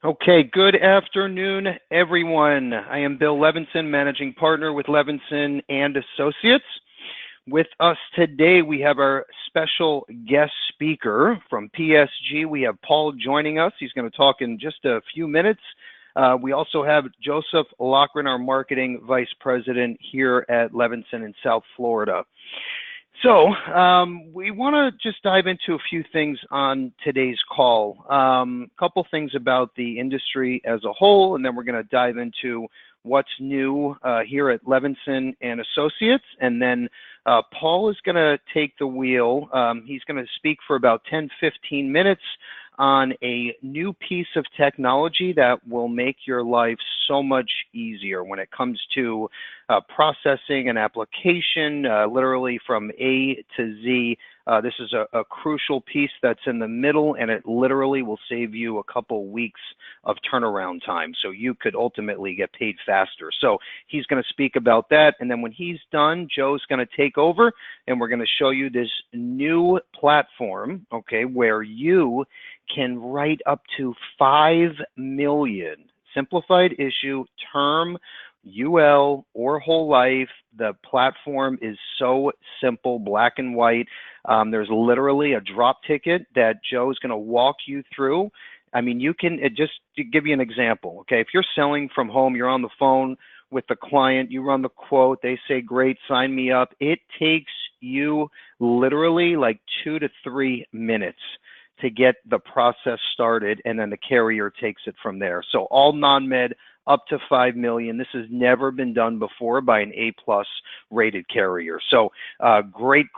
Okay, good afternoon, everyone. I am Bill Levinson, managing partner with Levinson and Associates. With us today, we have our special guest speaker from PSG. We have Paul joining us. He's going to talk in just a few minutes. We also have Joseph Loughran, our marketing vice president here at Levinson in South Florida. So we want to just dive into a few things on today's call. A couple things about the industry as a whole, and then we're going to dive into what's new here at Levinson and Associates. And then Paul is going to take the wheel. He's going to speak for about 10-15 minutes on a new piece of technology that will make your life so much easier when it comes to processing an application, literally from A to Z. This is a crucial piece that's in the middle, and it literally will save you a couple weeks of turnaround time, so you could ultimately get paid faster. So he's going to speak about that, and then when he's done, Joe's going to take over, and we're going to show you this new platform, okay, where you can write up to 5 million simplified issue, term, UL, or whole life. The platform is so simple, black and white. There's literally a drop ticket that Joe's going to walk you through. I mean, you can, just to give you an example, okay, if you're selling from home, you're on the phone with the client, you run the quote, they say, great, sign me up. It takes you literally like 2 to 3 minutes to get the process started, and then the carrier takes it from there. So all non-med up to 5 million. This has never been done before by an A+ rated carrier. So great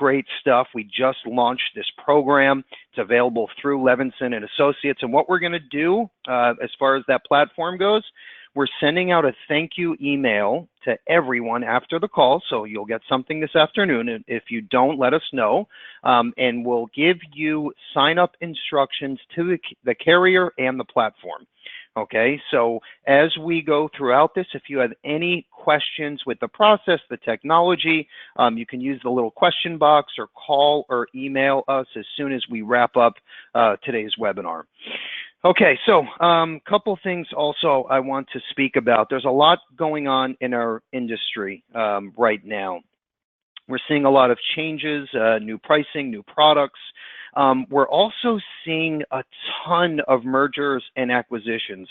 stuff. We just launched this program. It's available through Levinson and Associates. And what we're going to do as far as that platform goes, we're sending out a thank you email to everyone after the call, so you'll get something this afternoon. And if you don't, let us know, and we'll give you sign-up instructions to the carrier and the platform. Okay, so as we go throughout this, if you have any questions with the process, the technology, you can use the little question box or call or email us as soon as we wrap up today's webinar. Okay, so a couple things also I want to speak about. There's a lot going on in our industry right now. We're seeing a lot of changes, new pricing, new products. We're also seeing a ton of mergers and acquisitions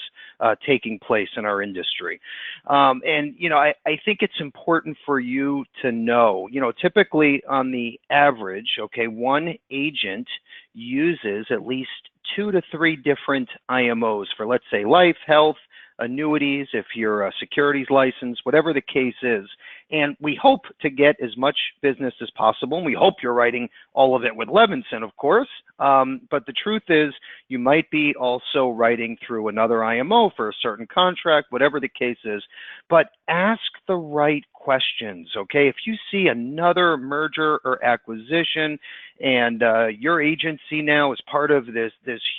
taking place in our industry. And, you know, I think it's important for you to know, you know, typically on the average, okay, one agent uses at least 2 to 3 different IMOs for, let's say, life, health, annuities, if you're a securities license, whatever the case is. And we hope to get as much business as possible. And we hope you're writing all of it with Levinson, of course. But the truth is, you might be also writing through another IMO for a certain contract, whatever the case is. But ask the right questions, okay? If you see another merger or acquisition and your agency now is part of this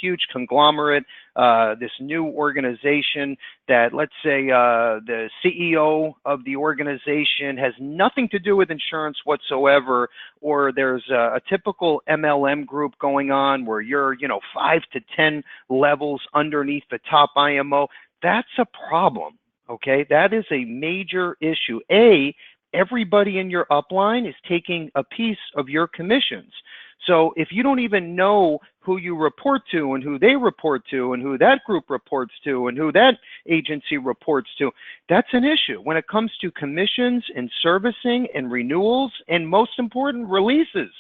huge conglomerate, this new organization that, let's say, the CEO of the organization has nothing to do with insurance whatsoever, or there's a typical MLM group going on where you're, you know, 5 to 10 levels underneath the top IMO, that's a problem. Okay, that is a major issue. Everybody in your upline is taking a piece of your commissions. So if you don't even know who you report to and who they report to and who that group reports to and who that agency reports to, that's an issue when it comes to commissions and servicing and renewals and, most important, releases.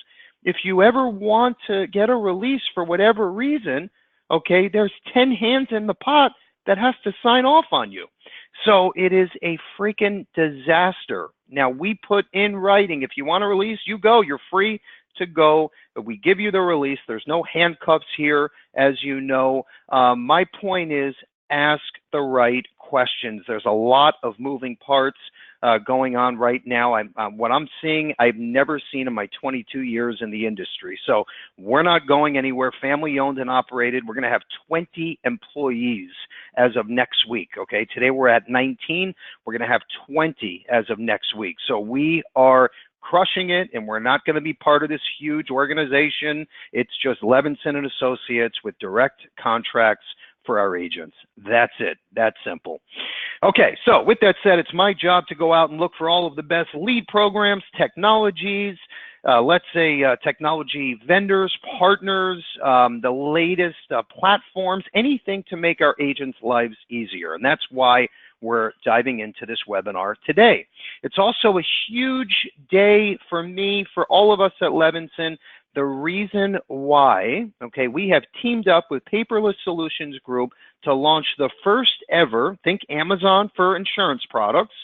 If you ever want to get a release for whatever reason, okay, there's 10 hands in the pot that has to sign off on you. So it is a freaking disaster. Now, we put in writing, if you want to release, you go, you're free to go. We give you the release. There's no handcuffs here, as you know. My point is, ask the right questions. There's a lot of moving parts going on right now. What I'm seeing, I've never seen in my 22 years in the industry. So we're not going anywhere. Family owned and operated. We're going to have 20 employees as of next week. Okay, today we're at 19. We're going to have 20 as of next week. So we are crushing it, and we're not going to be part of this huge organization. It's just Levinson and Associates with direct contracts for our agents. That's it. That's simple. Okay, so with that said, it's my job to go out and look for all of the best lead programs, technologies, let's say technology vendors, partners, the latest platforms, anything to make our agents' lives easier. And that's why we're diving into this webinar today. It's also a huge day for me, for all of us at Levinson. The reason why, okay, we have teamed up with Paperless Solutions Group to launch the first ever, think Amazon for insurance products,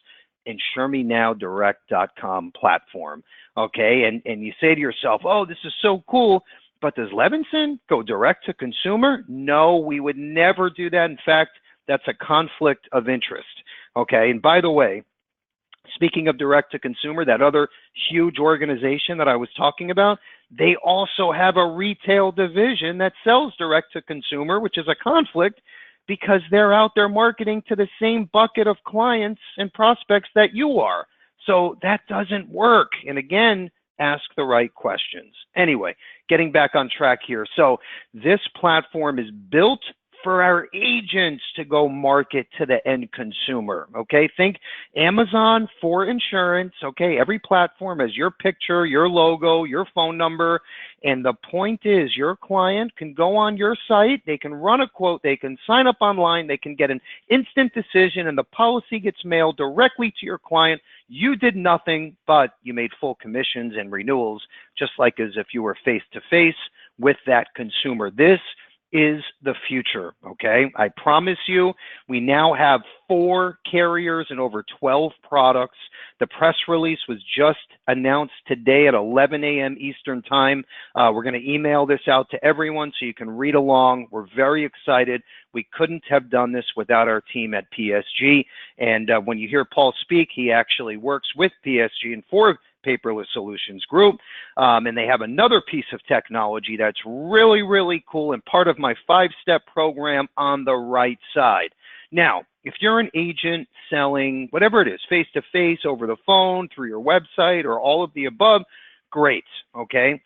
InsureMeNowDirect.com platform. Okay, and you say to yourself, oh, this is so cool, but does Levinson go direct to consumer? No, we would never do that. In fact, that's a conflict of interest. Okay, and by the way, speaking of direct to consumer, that other huge organization that I was talking about, they also have a retail division that sells direct to consumer, which is a conflict because they're out there marketing to the same bucket of clients and prospects that you are. So that doesn't work. And again, ask the right questions. Anyway, getting back on track here. So this platform is built for our agents to go market to the end consumer, okay? Think Amazon for insurance, okay? Every platform has your picture, your logo, your phone number, and the point is your client can go on your site, they can run a quote, they can sign up online, they can get an instant decision, and the policy gets mailed directly to your client. You did nothing, but you made full commissions and renewals, just like as if you were face-to-face with that consumer. This is the future, okay? I promise you, we now have 4 carriers and over 12 products. The press release was just announced today at 11 a.m. Eastern time. We're going to email this out to everyone so you can read along. We're very excited. We couldn't have done this without our team at PSG. And when you hear Paul speak, he actually works with PSG and for Paperless Solutions Group, and they have another piece of technology that's really, really cool and part of my 5-step program on the right side. Now, if you're an agent selling whatever it is, face-to-face, over the phone, through your website, or all of the above, great, okay?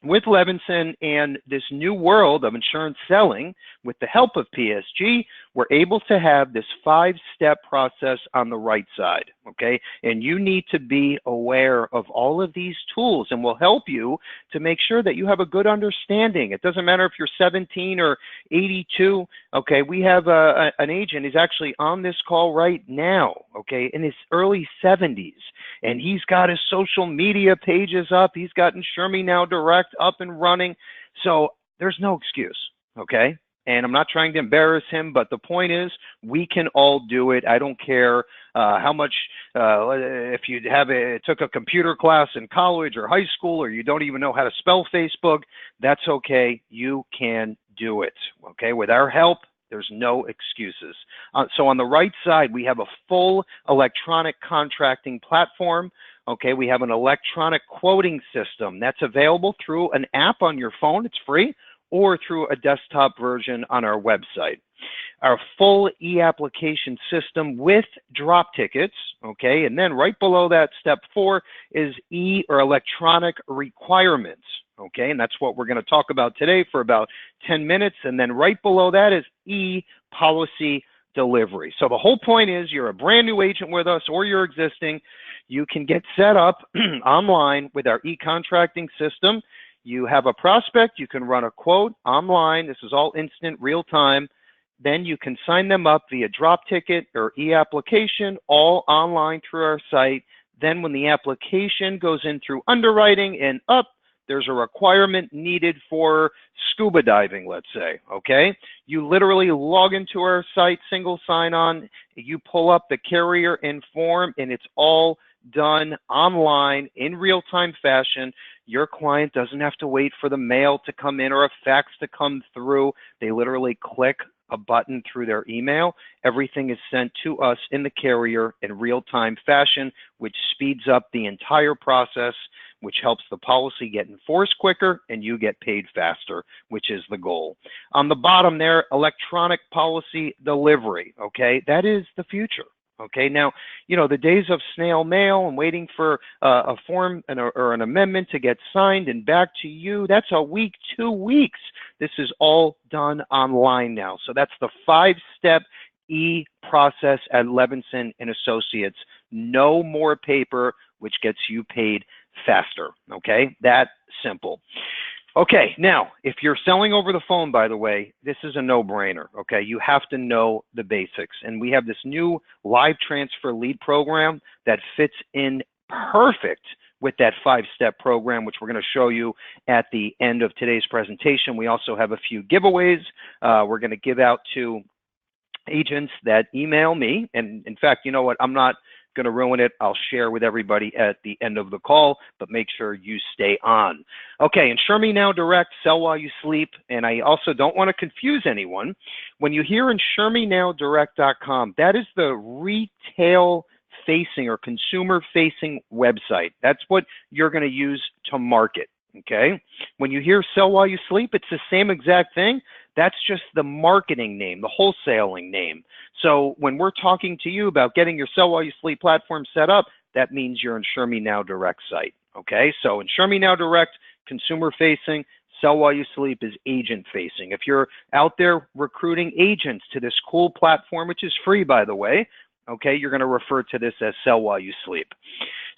With Levinson and this new world of insurance selling, with the help of PSG, we're able to have this 5-step process on the right side, okay? And you need to be aware of all of these tools, and we'll help you to make sure that you have a good understanding. It doesn't matter if you're 17 or 82, okay? We have an agent, he's actually on this call right now, okay, in his early 70s, and he's got his social media pages up. He's got Insure Me Now Direct up and running. So there's no excuse, okay? And I'm not trying to embarrass him, but the point is we can all do it. I don't care how much, if you took a computer class in college or high school, or you don't even know how to spell Facebook, that's okay. You can do it, okay? With our help, there's no excuses. So on the right side, we have a full electronic contracting platform. Okay, we have an electronic quoting system that's available through an app on your phone, it's free, or through a desktop version on our website. Our full e-application system with drop tickets, okay, and then right below that, step 4 is or electronic requirements, okay, and that's what we're going to talk about today for about 10 minutes, and then right below that is e-policy delivery. So the whole point is you're a brand new agent with us or you're existing, you can get set up online with our e-contracting system. You have a prospect, you can run a quote online. This is all instant, real time. Then you can sign them up via drop ticket or e-application, all online through our site. Then when the application goes in through underwriting and up, there's a requirement needed for scuba diving, let's say, okay? You literally log into our site, single sign-on, you pull up the carrier in form, and it's all done online in real-time fashion. Your client doesn't have to wait for the mail to come in or a fax to come through. They literally click a button through their email. Everything is sent to us in the carrier in real-time fashion, which speeds up the entire process, which helps the policy get enforced quicker and you get paid faster, which is the goal. On the bottom there, electronic policy delivery, okay? That is the future. Okay, now, the days of snail mail and waiting for a form or an amendment to get signed and back to you, that's a week, 2 weeks. This is all done online now. So that's the 5-step process at Levinson and Associates. No more paper, which gets you paid faster. Okay, that simple. Okay, now, if you're selling over the phone, by the way, this is a no-brainer, okay? You have to know the basics. And we have this new live transfer lead program that fits in perfect with that 5-step program, which we're going to show you at the end of today's presentation. We also have a few giveaways we're going to give out to agents that email me. And in fact, you know what? I'm not going to ruin it. I'll share with everybody at the end of the call, but make sure you stay on. Okay, Insure Me Now Direct, sell while you sleep. And I also don't want to confuse anyone. When you hear InsureMeNowDirect.com, that is the retail facing or consumer facing website. That's what you're going to use to market. Okay, when you hear sell while you sleep, it's the same exact thing. That's just the marketing name, the wholesaling name. So when we're talking to you about getting your sell while you sleep platform set up, that means your Insure Me Now Direct site. Okay, so Insure Me Now Direct, consumer facing, sell while you sleep is agent facing. If you're out there recruiting agents to this cool platform, which is free, by the way, okay, you're going to refer to this as sell while you sleep.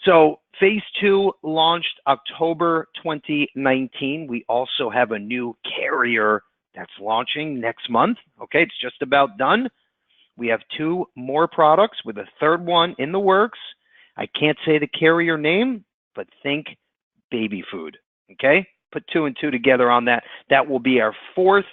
So phase 2 launched October 2019. We also have a new carrier that's launching next month. Okay, it's just about done. We have 2 more products with a 3rd one in the works. I can't say the carrier name, but think baby food. Okay, put 2 and 2 together on that. That will be our 4th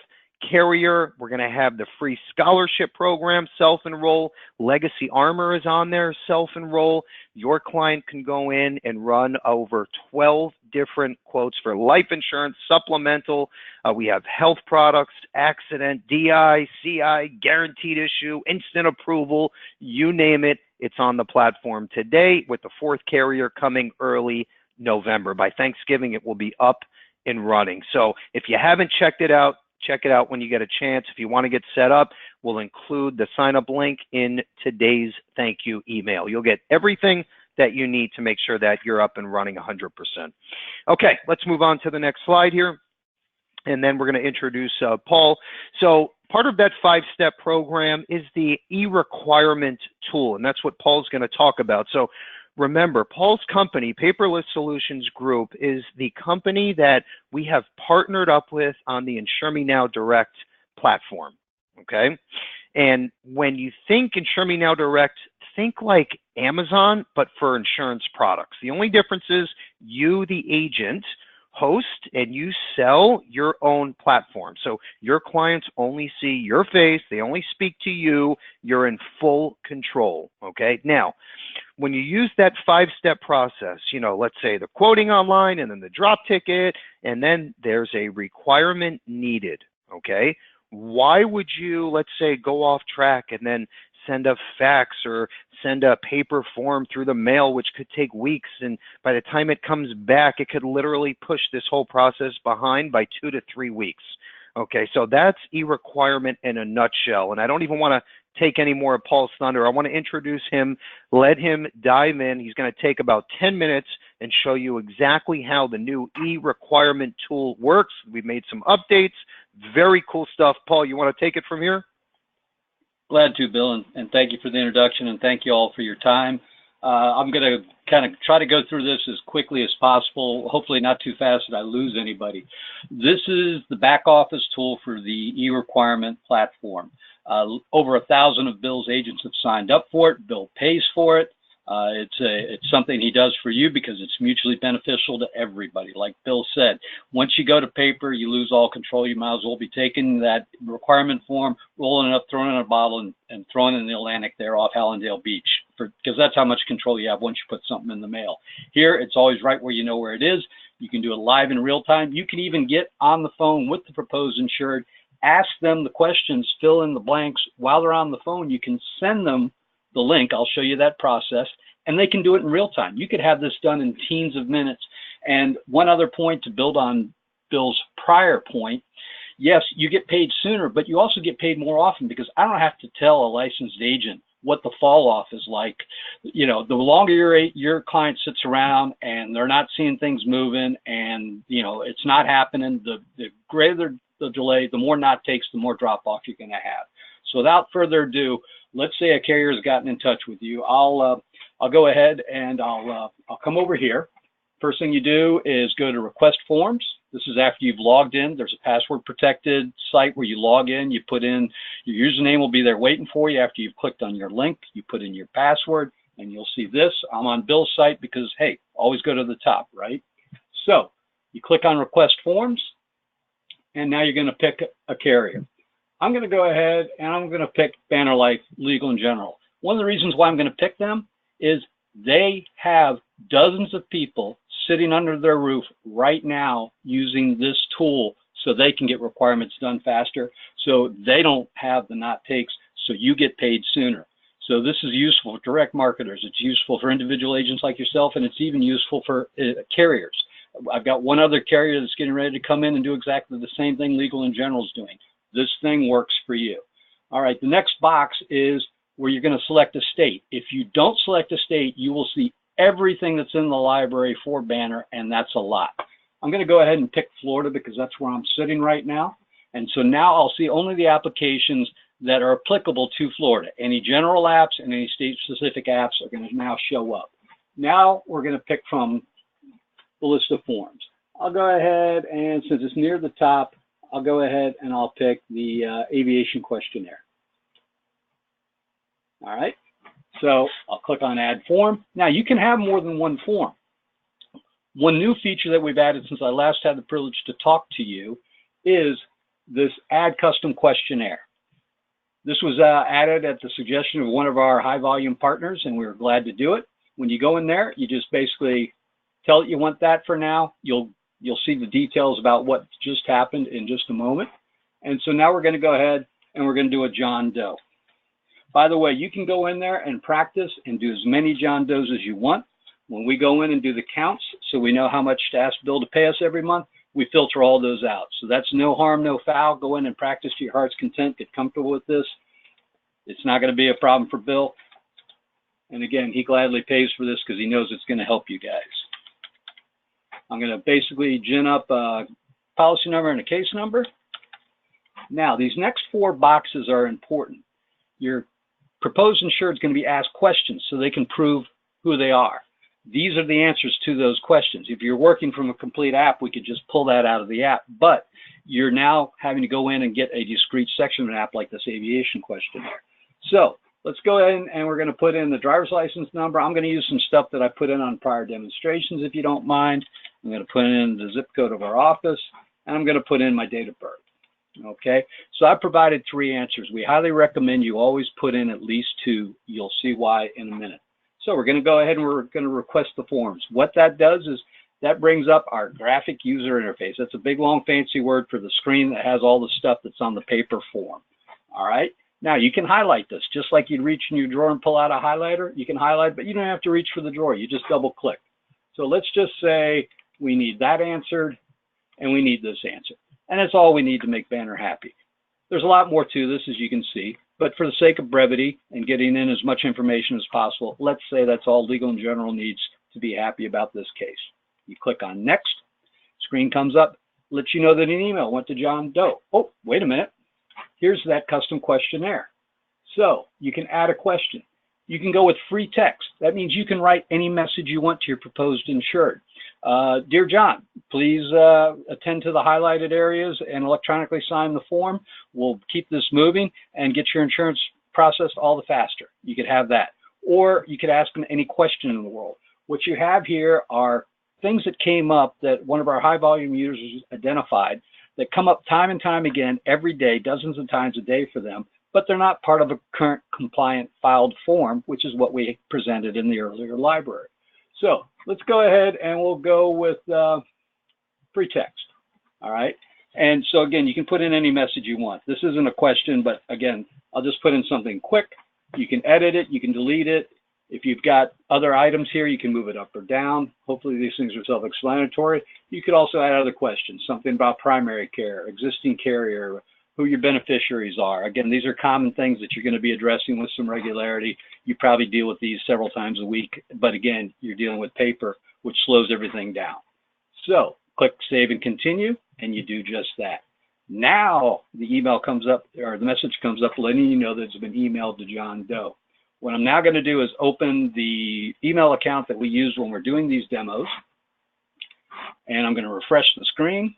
carrier. We're going to have the free scholarship program, self-enroll. Legacy Armor is on there, self-enroll. Your client can go in and run over 12 different quotes for life insurance, supplemental. We have health products, accident, DI, CI, guaranteed issue, instant approval, you name it. It's on the platform today with the 4th carrier coming early November. By Thanksgiving, it will be up and running. So if you haven't checked it out, check it out when you get a chance. If you want to get set up, we'll include the sign-up link in today's thank you email. You'll get everything that you need to make sure that you're up and running 100%. Okay, let's move on to the next slide here. And then we're going to introduce Paul. So part of that 5-step program is the e-requirement tool, and that's what Paul's going to talk about. So remember, Paul's company, Paperless Solutions Group, is the company that we have partnered up with on the Insure Me Now Direct platform, okay? And when you think Insure Me Now Direct, think like Amazon, but for insurance products. The only difference is you, the agent, host and you sell your own platform. So your clients only see your face, they only speak to you, you're in full control, okay? Now, when you use that 5-step process, let's say the quoting online and then the drop ticket, and then there's a requirement needed, okay? Why would you, let's say, go off track and then send a fax or send a paper form through the mail, which could take weeks, and by the time it comes back, it could literally push this whole process behind by 2 to 3 weeks. Okay, so that's e-requirement in a nutshell, and I don't even want to take any more of Paul's thunder. I want to introduce him, let him dive in. He's going to take about 10 minutes and show you exactly how the new e-requirement tool works. We've made some updates, very cool stuff. Paul, you want to take it from here? Glad to, Bill, and thank you for the introduction, and thank you all for your time. I'm going to kind of try to go through this as quickly as possible, hopefully not too fast that I lose anybody. This is the back office tool for the e-requirement platform. Over 1,000 of Bill's agents have signed up for it. Bill pays for it. It's something he does for you because it's mutually beneficial to everybody. Like Bill said, once you go to paper, you lose all control. You might as well be taking that requirement form, rolling it up, throwing it in a bottle, and throwing it in the Atlantic there off Hallandale Beach, because that's how much control you have once you put something in the mail. Here, it's always right where you know where it is. You can do it live in real time. You can even get on the phone with the proposed insured, ask them the questions, fill in the blanks. While they're on the phone, you can send them the link. I'll show you that process, and they can do it in real time. You could have this done in teens of minutes. And one other point to build on Bill's prior point, yes, you get paid sooner, but you also get paid more often, because I don't have to tell a licensed agent what the fall off is like. You know, the longer your client sits around and they're not seeing things moving, and you know it's not happening, the greater the delay, the more not takes, the more drop off you're going to have. So without further ado, let's say a carrier has gotten in touch with you. I'll go ahead and I'll come over here. First thing you do is go to request forms. This is after you've logged in. There's a password protected site where you log in, you put in your username, will be there waiting for you after you've clicked on your link. You put in your password and you'll see this. I'm on Bill's site because, hey, always go to the top, right? So you click on request forms and now you're going to pick a carrier. I'm going to go ahead and I'm going to pick Banner Life Legal and General. One of the reasons why I'm going to pick them is they have dozens of people sitting under their roof right now using this tool so they can get requirements done faster, so they don't have the not takes, so you get paid sooner. So this is useful for direct marketers. It's useful for individual agents like yourself, and it's even useful for carriers. I've got one other carrier that's getting ready to come in and do exactly the same thing Legal and General is doing. This thing works for you. All right, the next box is where you're going to select a state. If you don't select a state, you will see everything that's in the library for Banner, and that's a lot. I'm going to go ahead and pick Florida because that's where I'm sitting right now. And so now I'll see only the applications that are applicable to Florida. Any general apps and any state-specific apps are going to now show up. Now we're going to pick from the list of forms. I'll go ahead and, since it's near the top, I'll go ahead and I'll pick the aviation questionnaire. All right. So I'll click on add form. Now you can have more than one form. One new feature that we've added since I last had the privilege to talk to you is this add custom questionnaire. This was added at the suggestion of one of our high volume partners, and we were glad to do it. When you go in there, you just basically tell it you want that for now. You'll see the details about what just happened in just a moment. And so now we're going to go ahead and we're going to do a John Doe. By the way, you can go in there and practice and do as many John Does as you want. When we go in and do the counts, so we know how much to ask Bill to pay us every month, we filter all those out. So that's no harm, no foul. Go in and practice to your heart's content. Get comfortable with this. It's not going to be a problem for Bill. And again, he gladly pays for this because he knows it's going to help you guys. I'm going to basically gin up a policy number and a case number. Now, these next four boxes are important. Your proposed insured is going to be asked questions so they can prove who they are. These are the answers to those questions. If you're working from a complete app, we could just pull that out of the app, but you're now having to go in and get a discrete section of an app like this aviation questionnaire. So let's go ahead and we're going to put in the driver's license number. I'm going to use some stuff that I put in on prior demonstrations, if you don't mind. I'm going to put in the zip code of our office, and I'm going to put in my date of birth. Okay, so I provided 3 answers. We highly recommend you always put in at least 2. You'll see why in a minute. So we're going to go ahead and we're going to request the forms. What that does is that brings up our graphic user interface. That's a big, long, fancy word for the screen that has all the stuff that's on the paper form. All right, now you can highlight this just like you'd reach in your drawer and pull out a highlighter. You can highlight, but you don't have to reach for the drawer. You just double click. So let's just say we need that answered and we need this answered. And that's all we need to make Banner happy. There's a lot more to this, as you can see, but for the sake of brevity and getting in as much information as possible, let's say that's all Legal and General needs to be happy about this case. You click on next, screen comes up, lets you know that an email went to John Doe. Oh, wait a minute. Here's that custom questionnaire. So you can add a question. You can go with free text. That means you can write any message you want to your proposed insured. Dear John, please attend to the highlighted areas and electronically sign the form. We'll keep this moving and get your insurance processed all the faster. You could have that. Or you could ask them any question in the world. What you have here are things that came up that one of our high volume users identified that come up time and time again every day, dozens of times a day for them, but they're not part of a current compliant filed form, which is what we presented in the earlier library. So let's go ahead and we'll go with free text. All right. And so again, you can put in any message you want. This isn't a question, but again, I'll just put in something quick. You can edit it, you can delete it. If you've got other items here, you can move it up or down. Hopefully these things are self-explanatory. You could also add other questions, something about primary care, existing carrier, who your beneficiaries are. Again, these are common things that you're going to be addressing with some regularity. You probably deal with these several times a week, but again, you're dealing with paper, which slows everything down. So click Save and Continue, and you do just that. Now the email comes up, or the message comes up letting you know that it's been emailed to John Doe. What I'm now going to do is open the email account that we use when we're doing these demos, and I'm going to refresh the screen.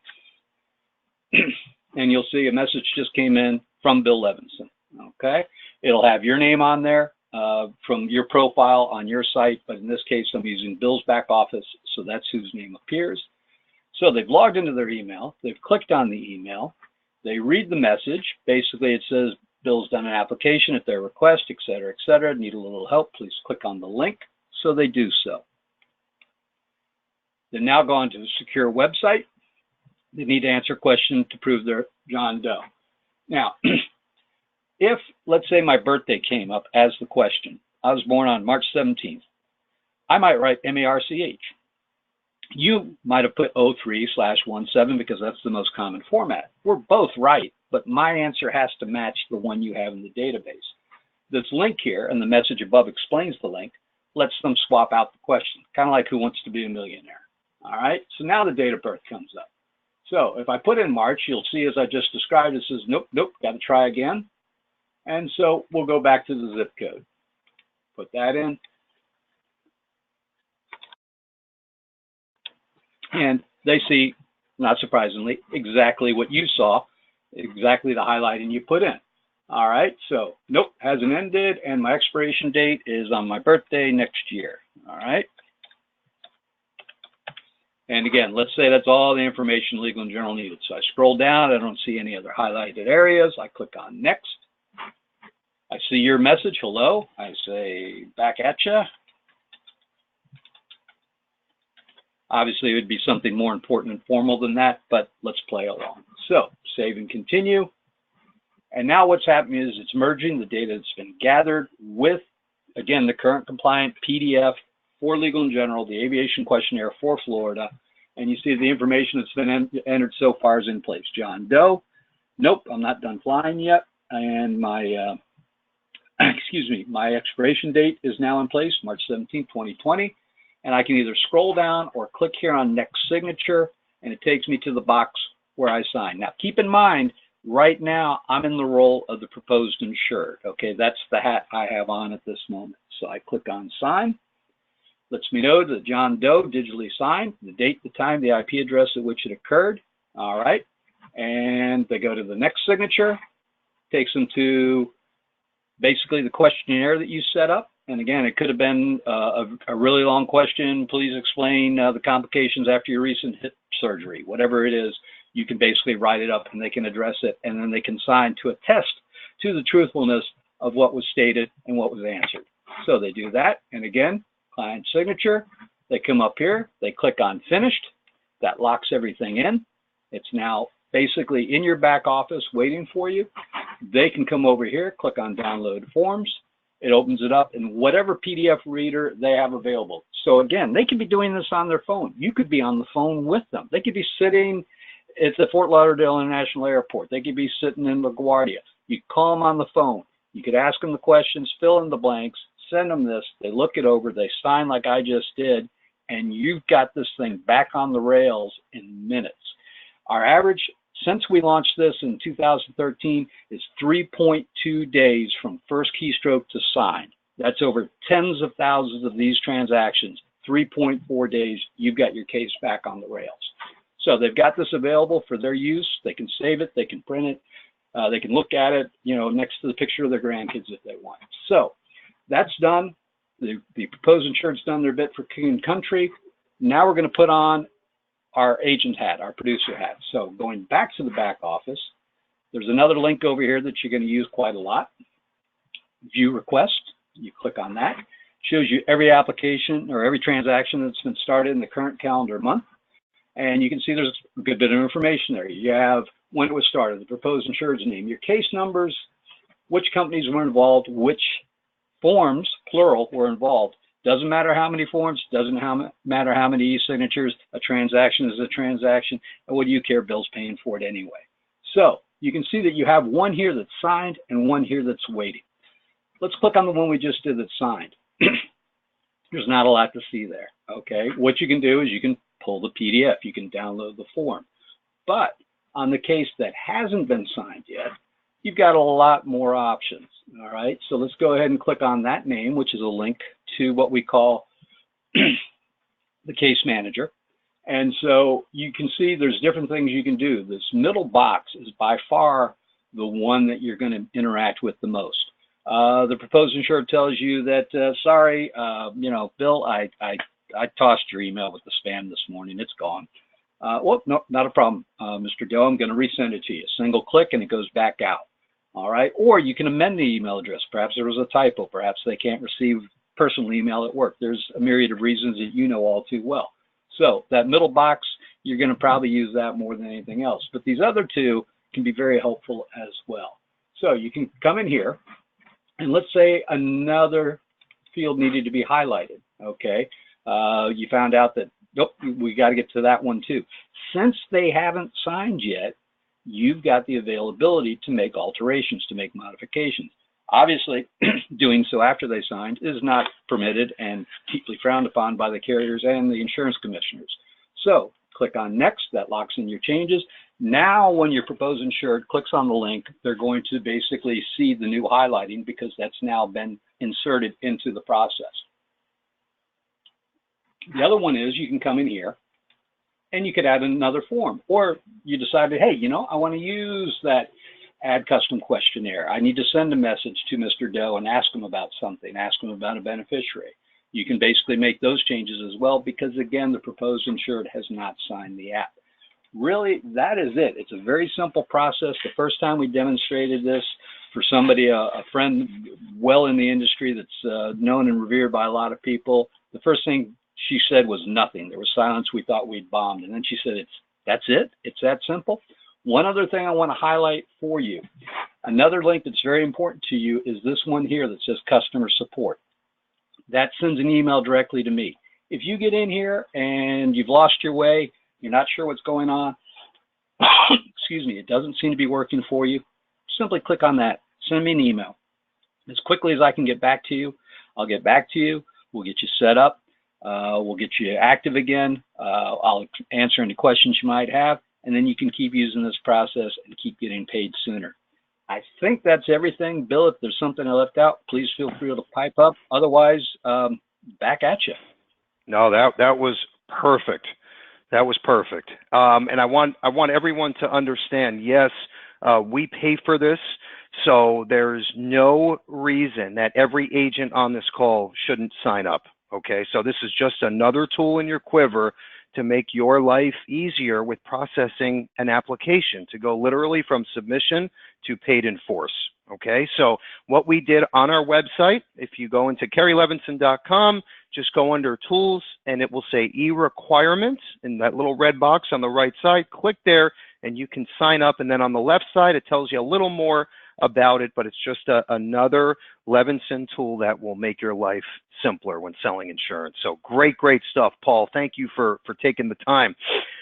And you'll see a message just came in from Bill Levinson. Okay, it'll have your name on there from your profile on your site, but in this case, I'm using Bill's back office, so that's whose name appears. So they've logged into their email, they've clicked on the email, they read the message. Basically, it says Bill's done an application at their request, et cetera, need a little help, please click on the link. So they do so. They're now going to a secure website. They need to answer a question to prove they're John Doe. Now, if, let's say, my birthday came up as the question, I was born on March 17th, I might write M-A-R-C-H. You might have put 03/17 because that's the most common format. We're both right, but my answer has to match the one you have in the database. This link here, and the message above explains the link, lets them swap out the question, kind of like Who Wants to Be a Millionaire. All right, so now the date of birth comes up. So if I put in March, you'll see as I just described, it says, nope, got to try again. And so we'll go back to the zip code. Put that in. And they see, not surprisingly, exactly what you saw, exactly the highlighting you put in. All right, so nope, hasn't ended, and my expiration date is on my birthday next year. All right. And again, let's say that's all the information Legal and General needed. So I scroll down, I don't see any other highlighted areas. I click on Next. I see your message, hello. I say, back at ya. Obviously, it would be something more important and formal than that, but let's play along. So, save and continue. And now what's happening is it's merging the data that's been gathered with, again, the current compliant PDF for Legal and General, the aviation questionnaire for Florida, and you see the information that's been entered so far is in place. John Doe, nope, I'm not done flying yet, and my, excuse me, my expiration date is now in place, March 17, 2020, and I can either scroll down or click here on Next Signature, and it takes me to the box where I sign. Now, keep in mind, right now, I'm in the role of the proposed insured, okay? That's the hat I have on at this moment. So I click on Sign. Lets me know that John Doe digitally signed, the date, the time, the IP address at which it occurred. All right. And they go to the next signature, takes them to basically the questionnaire that you set up. And again, it could have been a really long question. Please explain the complications after your recent hip surgery. Whatever it is, you can basically write it up and they can address it. And then they can sign to attest to the truthfulness of what was stated and what was answered. So they do that. And again, client signature, they come up here, they click on Finished. That locks everything in. It's now basically in your back office waiting for you. They can come over here, click on Download Forms. It opens it up in whatever PDF reader they have available. So again, they could be doing this on their phone. You could be on the phone with them. They could be sitting at the Fort Lauderdale International Airport. They could be sitting in LaGuardia. You call them on the phone. You could ask them the questions, fill in the blanks, send them this, they look it over, they sign like I just did, and you've got this thing back on the rails in minutes. Our average, since we launched this in 2013, is 3.2 days from first keystroke to sign. That's over tens of thousands of these transactions. 3.4 days, you've got your case back on the rails. So they've got this available for their use. They can save it, they can print it, they can look at it, you know, next to the picture of their grandkids if they want. So that's done. The proposed insured's done their bit for King and Country. Now we're going to put on our agent hat, our producer hat. So going back to the back office, there's another link over here that you're going to use quite a lot. View request. You click on that. Shows you every application or every transaction that's been started in the current calendar month. And you can see there's a good bit of information there. You have when it was started, the proposed insured's name, your case numbers, which companies were involved, which forms, plural, were involved. Doesn't matter how many forms, doesn't matter how many e-signatures, a transaction is a transaction, and what do you care, Bill's paying for it anyway. So you can see that you have one here that's signed and one here that's waiting. Let's click on the one we just did that's signed. There's not a lot to see there, okay? What you can do is you can pull the PDF, you can download the form. But on the case that hasn't been signed yet, you've got a lot more options, all right? So let's go ahead and click on that name, which is a link to what we call the case manager. And so you can see there's different things you can do. This middle box is by far the one that you're going to interact with the most. The proposed insured tells you that, sorry, Bill, I tossed your email with the spam this morning. It's gone. Well, no, not a problem, Mr. Doe. I'm going to resend it to you. Single click and it goes back out. All right. Or you can amend the email address. Perhaps there was a typo. Perhaps they can't receive personal email at work. There's a myriad of reasons that you know all too well. So that middle box, you're going to probably use that more than anything else. But these other two can be very helpful as well. So you can come in here, and let's say another field needed to be highlighted. Okay. You found out that, nope, we got to get to that one too. Since they haven't signed yet, you've got the availability to make alterations, to make modifications. Obviously, doing so after they signed is not permitted and deeply frowned upon by the carriers and the insurance commissioners. So click on next, that locks in your changes. Now when your proposed insured clicks on the link, they're going to basically see the new highlighting because that's now been inserted into the process. The other one is you can come in here and you could add another form, or you decided, hey, I want to use that add custom questionnaire. I need to send a message to Mr. Doe and ask him about something, ask him about a beneficiary. You can basically make those changes as well because, again, the proposed insured has not signed the app. Really, that is it. It's a very simple process. The first time we demonstrated this for somebody, a friend well in the industry that's known and revered by a lot of people, the first thing she said was nothing. There was silence. We thought we'd bombed. And then she said, that's it? It's that simple? One other thing I want to highlight for you, another link that's very important to you is this one here that says customer support. That sends an email directly to me. If you get in here and you've lost your way, you're not sure what's going on, excuse me, it doesn't seem to be working for you, simply click on that. Send me an email. As quickly as I can get back to you, I'll get back to you. We'll get you set up. We'll get you active again. I'll answer any questions you might have. And then you can keep using this process and keep getting paid sooner. I think that's everything. Bill, if there's something I left out, please feel free to pipe up. Otherwise, back at you. No, that was perfect. That was perfect. And I want everyone to understand, yes, we pay for this, so there's no reason that every agent on this call shouldn't sign up. Okay, so this is just another tool in your quiver to make your life easier with processing an application, to go literally from submission to paid in force. Okay, so what we did on our website, if you go into kerrylevinson.com, just go under tools and it will say e-requirements in that little red box on the right side. Click there and you can sign up. And then on the left side, it tells you a little more about it, but it's just another Levinson tool that will make your life simpler when selling insurance. So great stuff, Paul. Thank you for taking the time.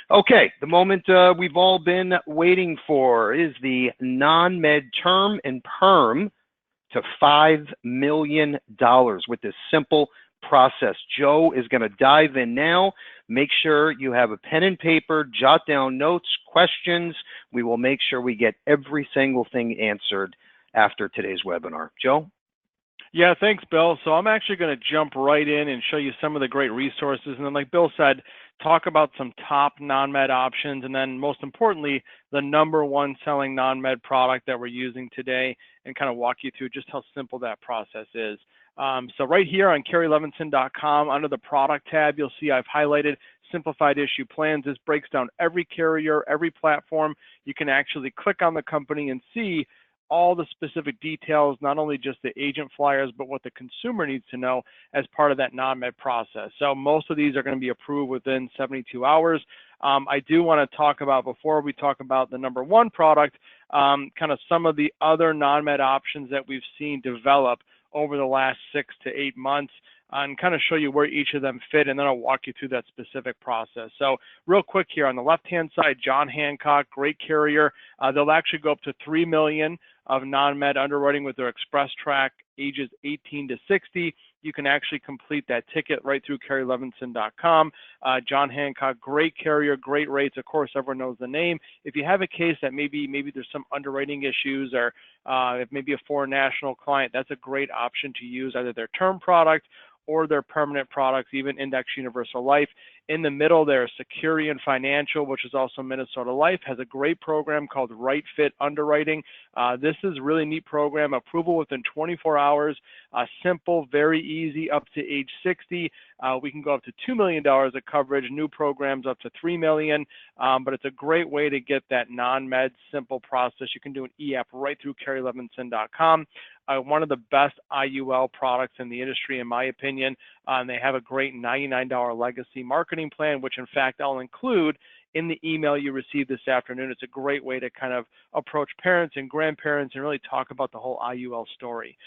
Okay, the moment we've all been waiting for is the non-med term and perm to $5 million with this simple process. Joe is going to dive in now. Make sure you have a pen and paper, jot down notes, questions. We will make sure we get every single thing answered after today's webinar. Joe? Yeah, thanks, Bill. So I'm actually going to jump right in and show you some of the great resources. And then, like Bill said, talk about some top non-med options. And then most importantly, the #1 selling non-med product that we're using today, and kind of walk you through just how simple that process is. So right here on kerrylevinson.com, under the product tab, you'll see I've highlighted simplified issue plans. This breaks down every carrier, every platform. You can actually click on the company and see all the specific details, not only just the agent flyers, but what the consumer needs to know as part of that non-med process. So most of these are going to be approved within 72 hours. I do want to talk about, before we talk about the #1 product, kind of some of the other non-med options that we've seen develop over the last 6 to 8 months. and kind of show you where each of them fit, and then I'll walk you through that specific process. So real quick here, on the left-hand side, John Hancock, great carrier. They'll actually go up to $3 million of non-med underwriting with their Express Track ages 18 to 60. You can actually complete that ticket right through CarrieLevinson.com. John Hancock, great carrier, great rates. Of course, everyone knows the name. If you have a case that maybe there's some underwriting issues, or if maybe a foreign national client, that's a great option to use either their term product or their permanent products, even Index Universal Life. In the middle there, Securian Financial, which is also Minnesota Life, has a great program called Right Fit Underwriting. This is a really neat program, approval within 24 hours, simple, very easy, up to age 60. We can go up to $2 million of coverage, new programs up to $3 million, but it's a great way to get that non-med simple process. You can do an e-app right through CarrieLevinson.com. One of the best IUL products in the industry, in my opinion. They have a great $99 legacy marketing plan, which in fact I'll include in the email you received this afternoon. It's a great way to kind of approach parents and grandparents and really talk about the whole IUL story.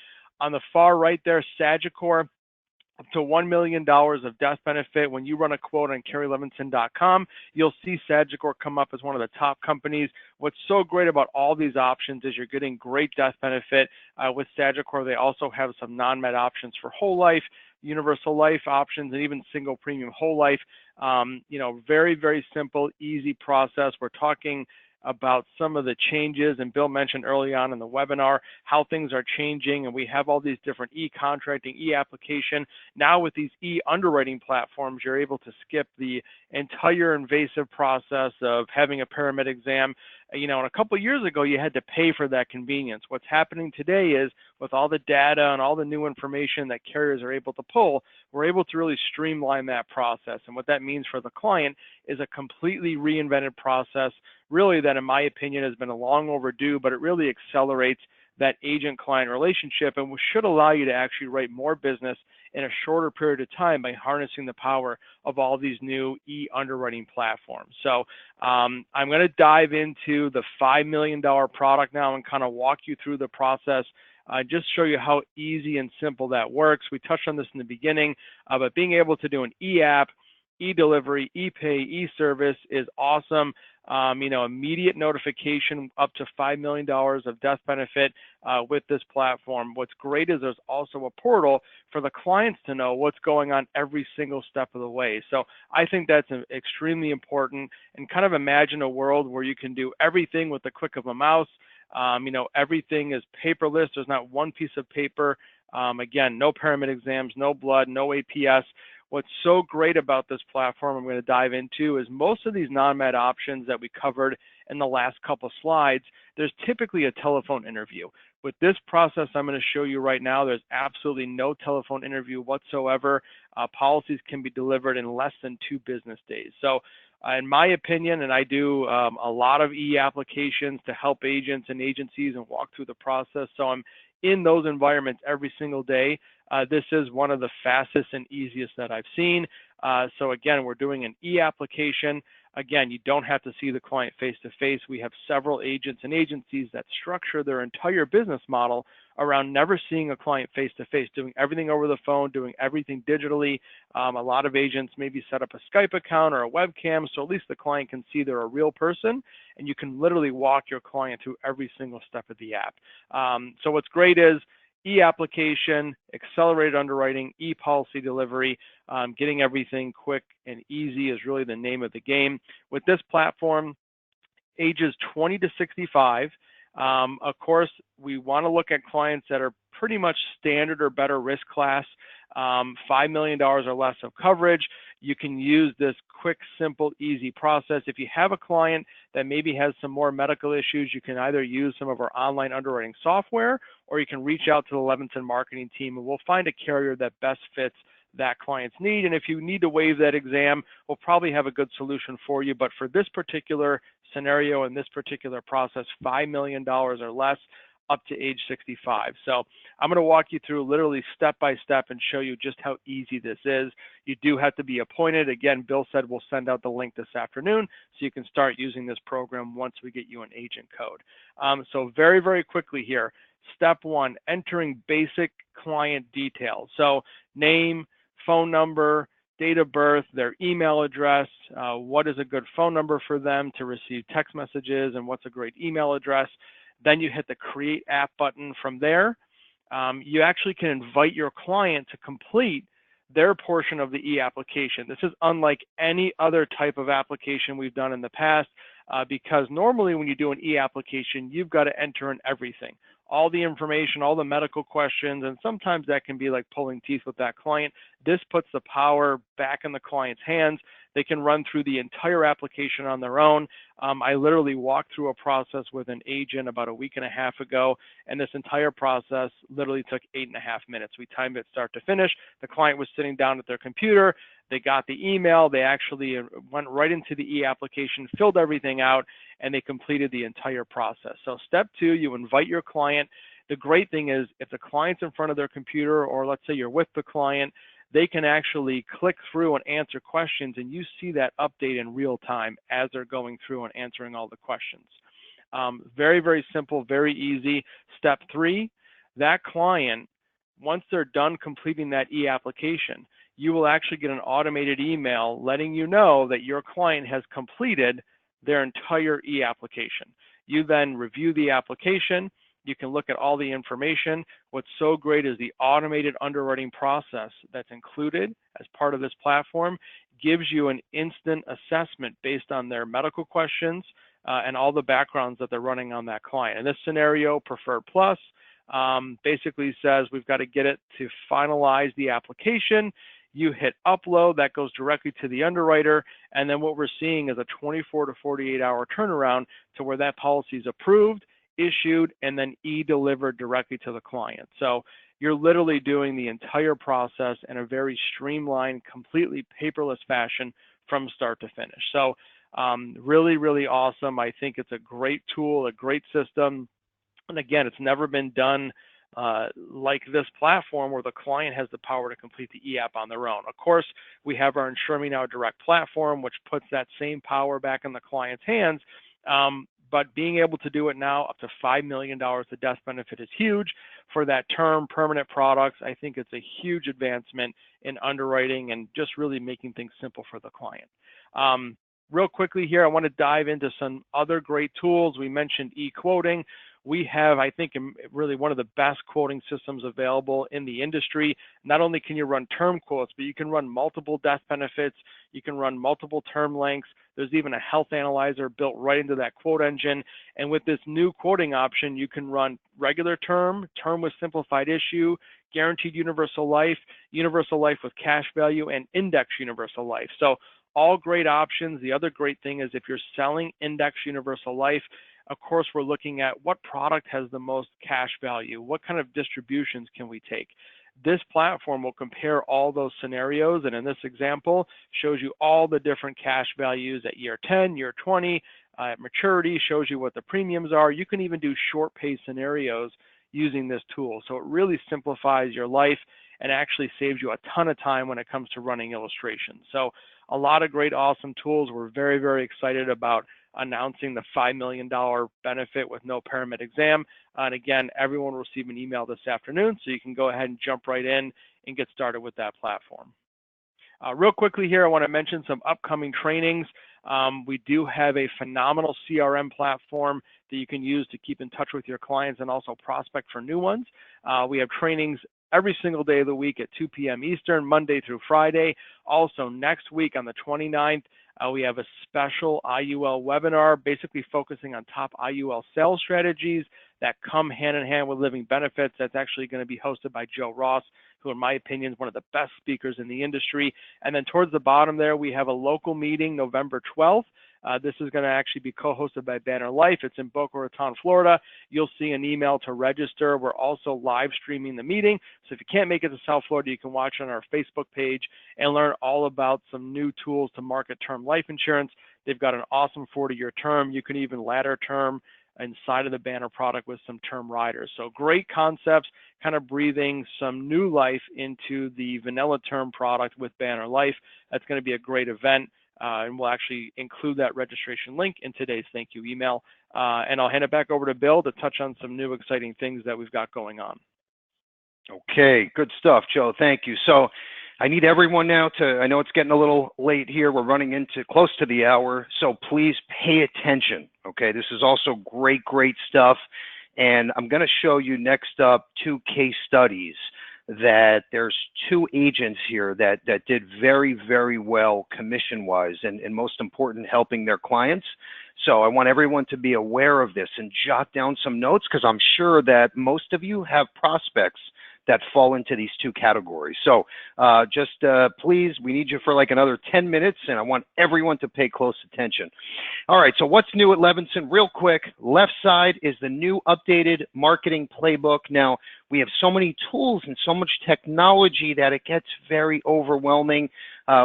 On the far right there, Sagicor, up to $1 million of death benefit. When you run a quote on CarrieLevinson.com, you'll see Sagicor come up as one of the top companies. What's so great about all these options is you're getting great death benefit. With Sagicor, they also have some non-med options for whole life, universal life options, and even single premium whole life. Very, very simple, easy process. We're talking about some of the changes, and Bill mentioned early on in the webinar how things are changing, and we have all these different e-contracting, e-application. Now with these e-underwriting platforms, you're able to skip the entire invasive process of having a paramed exam. And a couple of years ago, you had to pay for that convenience. What's happening today is, with all the data and all the new information that carriers are able to pull, we're able to really streamline that process. And what that means for the client is a completely reinvented process, really, that in my opinion has been a long overdue, but it really accelerates that agent-client relationship and should allow you to actually write more business in a shorter period of time by harnessing the power of all these new e-underwriting platforms. So I'm going to dive into the $5 million product now and kind of walk you through the process, just show you how easy and simple that works. We touched on this in the beginning, but being able to do an e-app, e-delivery, e-pay, e-service is awesome. Immediate notification up to $5 million of death benefit with this platform. What's great is there's also a portal for the clients to know what's going on every single step of the way. So I think that's extremely important, and kind of imagine a world where you can do everything with the click of a mouse. Everything is paperless. There's not one piece of paper. Again, no paramed exams, no blood, no APS. What's so great about this platform I'm going to dive into is most of these non-med options that we covered in the last couple slides, there's typically a telephone interview. With this process I'm going to show you right now, there's absolutely no telephone interview whatsoever. Policies can be delivered in less than 2 business days. So in my opinion, and I do a lot of e-applications to help agents and agencies and walk through the process, so I'm in those environments every single day. This is one of the fastest and easiest that I've seen. So again, we're doing an e-application. Again, you don't have to see the client face-to-face. We have several agents and agencies that structure their entire business model around never seeing a client face-to-face, doing everything over the phone, doing everything digitally. A lot of agents maybe set up a Skype account or a webcam, so at least the client can see they're a real person, and you can literally walk your client through every single step of the app. So what's great is e-application, accelerated underwriting, e-policy delivery, getting everything quick and easy is really the name of the game. With this platform, ages 20 to 65, of course, we want to look at clients that are pretty much standard or better risk class, $5 million or less of coverage. You can use this quick, simple, easy process. If you have a client that maybe has some more medical issues, you can either use some of our online underwriting software, or you can reach out to the Levinson marketing team, and we'll find a carrier that best fits that client's need. And if you need to waive that exam, we'll probably have a good solution for you. But for this particular scenario and this particular process, $5 million or less, up to age 65. So I'm going to walk you through literally step by step and show you just how easy this is. You do have to be appointed. Again, Bill said we'll send out the link this afternoon so you can start using this program once we get you an agent code. So very, very quickly here. Step 1, entering basic client details. So name, phone number, date of birth, their email address, what is a good phone number for them to receive text messages, and what's a great email address. Then you hit the Create App button. From there, you actually can invite your client to complete their portion of the e-application. This is unlike any other type of application we've done in the past, because normally when you do an e-application, you've got to enter in everything, all the information, all the medical questions, and sometimes that can be like pulling teeth with that client. This puts the power back in the client's hands. They can run through the entire application on their own. I literally walked through a process with an agent about a week and a half ago, and this entire process literally took 8.5 minutes. We timed it start to finish. The client was sitting down at their computer. They got the email. They actually went right into the e-application, filled everything out, and they completed the entire process. So step 2, you invite your client. The great thing is if the client's in front of their computer, or let's say you're with the client, they can actually click through and answer questions, and you see that update in real time as they're going through and answering all the questions. Very, very simple, very easy. Step 3, that client, once they're done completing that e-application, you will actually get an automated email letting you know that your client has completed their entire e-application. You then review the application. You can look at all the information. What's so great is the automated underwriting process that's included as part of this platform gives you an instant assessment based on their medical questions and all the backgrounds that they're running on that client. In this scenario, Preferred Plus basically says we've got to get it to finalize the application. You hit upload, that goes directly to the underwriter, and then what we're seeing is a 24 to 48 hour turnaround to where that policy is approved, issued, and then e-delivered directly to the client. So you're literally doing the entire process in a very streamlined, completely paperless fashion from start to finish. So really, really awesome. I think it's a great tool, a great system. And again, it's never been done like this platform where the client has the power to complete the e-app on their own. Of course, we have our InsureMeNow Direct platform, which puts that same power back in the client's hands. But being able to do it now up to $5 million of death benefit is huge. For that term permanent products, I think it's a huge advancement in underwriting and just really making things simple for the client. Real quickly here, I want to dive into some other great tools. We mentioned e-quoting. We have, I think, really one of the best quoting systems available in the industry. Not only can you run term quotes, but you can run multiple death benefits. You can run multiple term lengths. There's even a health analyzer built right into that quote engine. And with this new quoting option, you can run regular term, term with simplified issue, guaranteed universal life with cash value, and index universal life. So all great options. The other great thing is if you're selling index universal life, of course, we're looking at what product has the most cash value. What kind of distributions can we take? This platform will compare all those scenarios, and in this example, shows you all the different cash values at year 10, year 20, at maturity, shows you what the premiums are. You can even do short pay scenarios using this tool. So it really simplifies your life and actually saves you a ton of time when it comes to running illustrations. So a lot of great, awesome tools. We're very, very excited about announcing the $5 million benefit with no paramed exam. And again, everyone will receive an email this afternoon, so you can go ahead and jump right in and get started with that platform. Real quickly here, I want to mention some upcoming trainings. We do have a phenomenal CRM platform that you can use to keep in touch with your clients and also prospect for new ones. We have trainings every single day of the week at 2 p.m. Eastern, Monday through Friday. Also next week on the 29th, we have a special IUL webinar, basically focusing on top IUL sales strategies that come hand in hand with living benefits. That's actually going to be hosted by Joe Ross, who in my opinion is one of the best speakers in the industry. And then towards the bottom there, we have a local meeting November 12th. This is going to actually be co-hosted by Banner Life. It's in Boca Raton, Florida. You'll see an email to register. We're also live streaming the meeting. So if you can't make it to South Florida, you can watch on our Facebook page and learn all about some new tools to market term life insurance. They've got an awesome 40-year term. You can even ladder term inside of the Banner product with some term riders. So great concepts, kind of breathing some new life into the vanilla term product with Banner Life. That's going to be a great event. And we'll actually include that registration link in today's thank you email. And I'll hand it back over to Bill to touch on some new exciting things that we've got going on. Okay, good stuff, Joe. Thank you. So I need everyone now to, I know it's getting a little late here. We're running into close to the hour, so please pay attention, okay? This is also great, great stuff. And I'm going to show you next up 2 case studies that there's 2 agents here that did very, very well commission-wise and most important, helping their clients. So I want everyone to be aware of this and jot down some notes because I'm sure that most of you have prospects that fall into these 2 categories. So please, we need you for like another 10 minutes, and I want everyone to pay close attention. All right, so what's new at Levinson? Real quick, left side is the new updated marketing playbook. Now, we have so many tools and so much technology that it gets very overwhelming.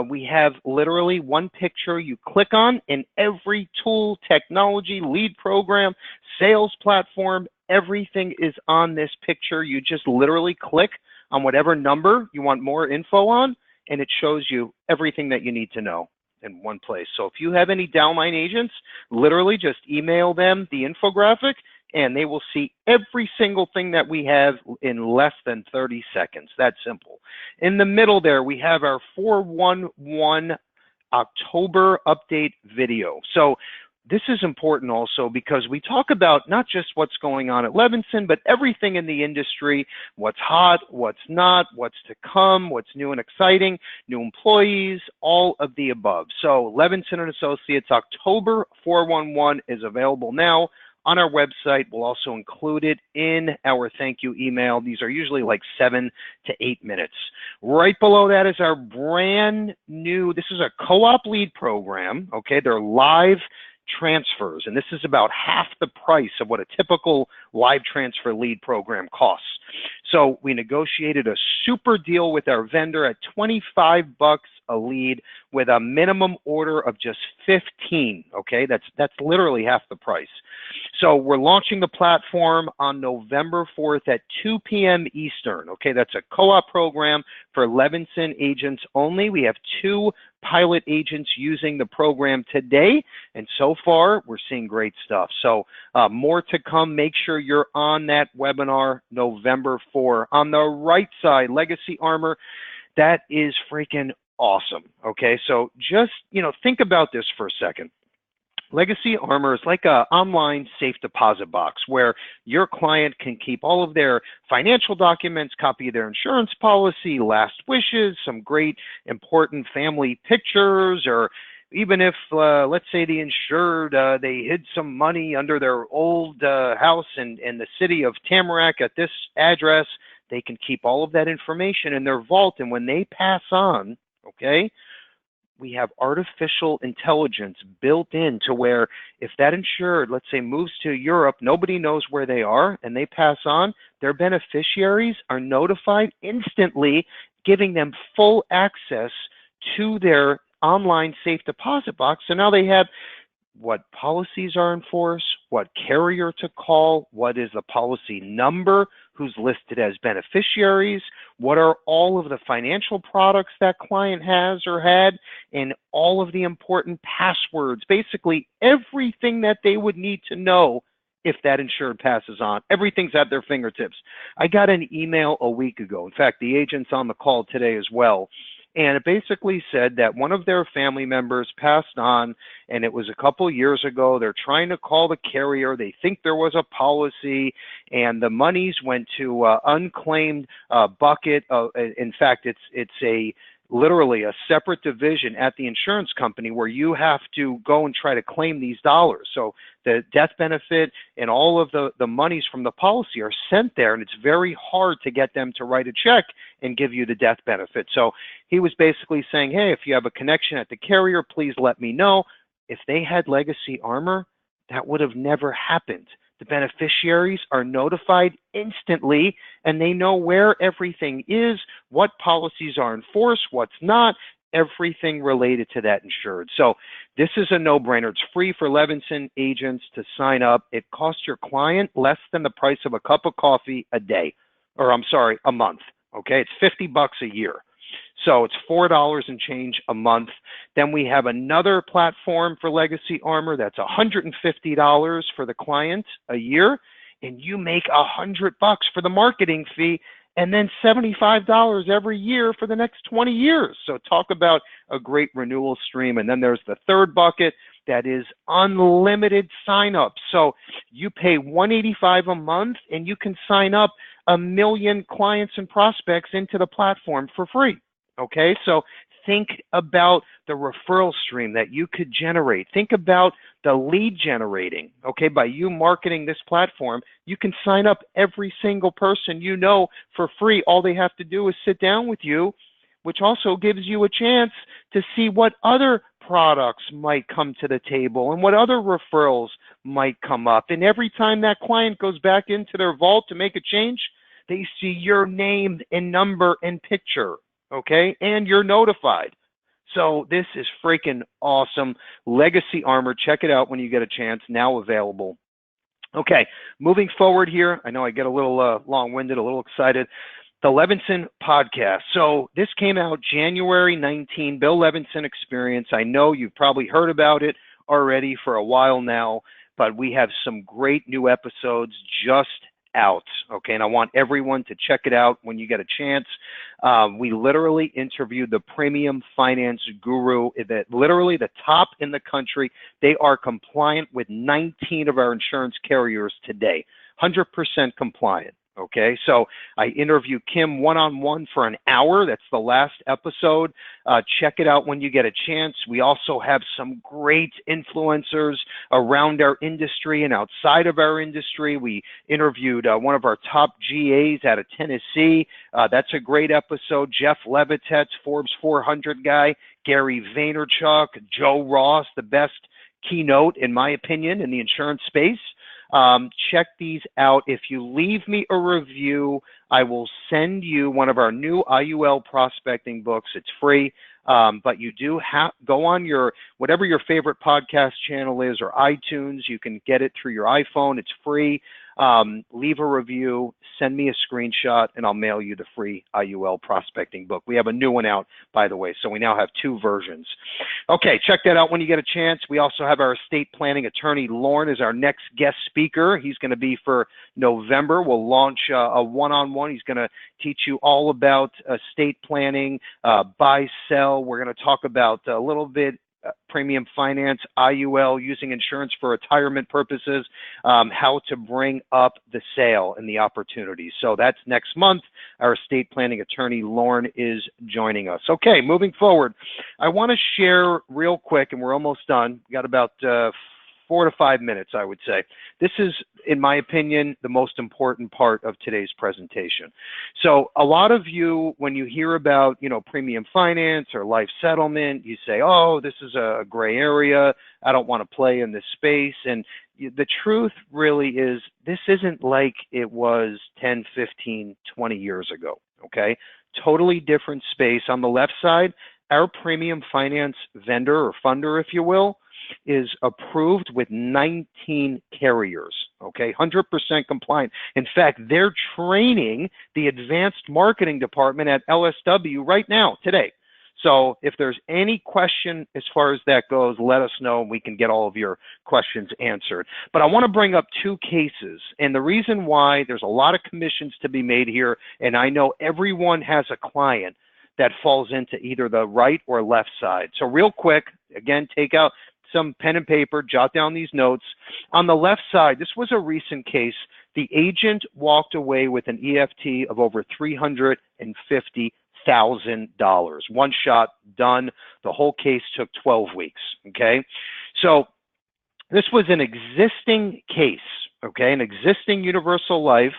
We have literally one picture you click on, and every tool, technology, lead program, sales platform, everything is on this picture. You just literally click on whatever number you want more info on, and it shows you everything that you need to know in one place. So if you have any downline agents, literally just email them the infographic, and they will see every single thing that we have in less than 30 seconds. That simple. In the middle there, we have our 411 October update video. So this is important also because we talk about not just what's going on at Levinson, but everything in the industry, what's hot, what's not, what's to come, what's new and exciting, new employees, all of the above. So Levinson & Associates October 411 is available now on our website. We'll also include it in our thank you email. These are usually like 7 to 8 minutes. Right below that is our brand new, this is a co-op lead program, okay? They're live transfers, and this is about half the price of what a typical live transfer lead program costs. So we negotiated a super deal with our vendor at $25 a lead with a minimum order of just 15, okay? That's literally half the price. So we're launching the platform on November 4th at 2 p.m. Eastern, okay? That's a co-op program for Levinson agents only. We have 2 pilot agents using the program today, and so far we're seeing great stuff. So more to come. Make sure you're on that webinar November 4. On the right side, Legacy Armor, that is freaking awesome, okay? So just, think about this for a second. Legacy Armor is like an online safe deposit box where your client can keep all of their financial documents, copy of their insurance policy, last wishes, some great important family pictures, or even if, let's say the insured, they hid some money under their old house in the city of Tamarack at this address, they can keep all of that information in their vault. And when they pass on, okay, we have artificial intelligence built in to where if that insured, let's say, moves to Europe, nobody knows where they are, and they pass on, their beneficiaries are notified instantly, giving them full access to their online safe deposit box. So now they have what policies are in force, what carrier to call, what is the policy number, who's listed as beneficiaries, what are all of the financial products that client has or had, and all of the important passwords, basically everything that they would need to know if that insured passes on. Everything's at their fingertips. I got an email a week ago. In fact, the agent's on the call today as well. And it basically said that one of their family members passed on, and it was a couple years ago. They're trying to call the carrier. They think there was a policy, and the monies went to unclaimed bucket. In fact, it's literally a separate division at the insurance company where you have to go and try to claim these dollars. So the death benefit and all of the monies from the policy are sent there, and it's very hard to get them to write a check and give you the death benefit. So he was basically saying, hey, if you have a connection at the carrier, please let me know. If they had Legacy Armor, that would have never happened. The beneficiaries are notified instantly, and they know where everything is, what policies are in force, what's not, everything related to that insured. So this is a no-brainer. It's free for Levinson agents to sign up. It costs your client less than the price of a cup of coffee a day, or I'm sorry, a month. Okay, it's $50 a year. So it's $4 and change a month. Then we have another platform for Legacy Armor that's $150 for the client a year, and you make $100 for the marketing fee, and then $75 every year for the next 20 years. So talk about a great renewal stream. And then there's the third bucket that is unlimited sign-up. So you pay $185 a month and you can sign up 1 million clients and prospects into the platform for free. Okay, so think about the referral stream that you could generate. Think about the lead generating. Okay, by you marketing this platform, you can sign up every single person you know for free. All they have to do is sit down with you, which also gives you a chance to see what other products might come to the table and what other referrals might come up. And every time that client goes back into their vault to make a change, they see your name and number and picture, okay? And you're notified. So this is freaking awesome. Legacy Armor, check it out when you get a chance, now available. Okay, moving forward here, I know I get a little long-winded, a little excited. The Levinson podcast. So this came out January 19, Bill Levinson Experience. I know you've probably heard about it already for a while now, but we have some great new episodes just out, okay? And I want everyone to check it out when you get a chance. We literally interviewed the premium finance guru, that literally the top in the country. They are compliant with 19 of our insurance carriers today, 100% compliant. Okay, so I interview Kim one-on-one for an hour. That's the last episode. Check it out when you get a chance. We also have some great influencers around our industry and outside of our industry. We interviewed one of our top GAs out of Tennessee. That's a great episode. Jeff Levitetz, Forbes 400 guy, Gary Vaynerchuk, Joe Ross, the best keynote, in my opinion, in the insurance space. Check these out. If you leave me a review, I will send you one of our new IUL prospecting books. It's free, but you do have go on your whatever your favorite podcast channel is or iTunes. You can get it through your iPhone. It's free. Leave a review, send me a screenshot, and I'll mail you the free IUL prospecting book. We have a new one out, by the way, so we now have 2 versions. Okay, check that out when you get a chance. We also have our estate planning attorney, Lorne, is our next guest speaker. He's going to be for November. We'll launch a one-on-one. He's going to teach you all about estate planning, buy, sell. We're going to talk about a little bit premium finance, IUL, using insurance for retirement purposes, how to bring up the sale and the opportunities. So that's next month. Our estate planning attorney, Lorne, is joining us. Okay, moving forward, I want to share real quick, and we're almost done. We got about 4 to 5 minutes, I would say. This is, in my opinion, the most important part of today's presentation. So a lot of you, when you hear about, premium finance or life settlement, you say, oh, this is a gray area. I don't want to play in this space. And the truth really is this isn't like it was 10, 15, 20 years ago, okay? Totally different space. On the left side, our premium finance vendor or funder, if you will, is approved with 19 carriers, okay, 100% compliant. In fact, they're training the advanced marketing department at LSW right now, today. So if there's any question as far as that goes, let us know and we can get all of your questions answered. But I want to bring up 2 cases, and the reason why there's a lot of commissions to be made here, and I know everyone has a client that falls into either the right or left side. So real quick, again, take out some pen and paper, jot down these notes. On the left side, this was a recent case. The agent walked away with an EFT of over $350,000. One shot, done. The whole case took 12 weeks, okay? So this was an existing case, okay, an existing universal life.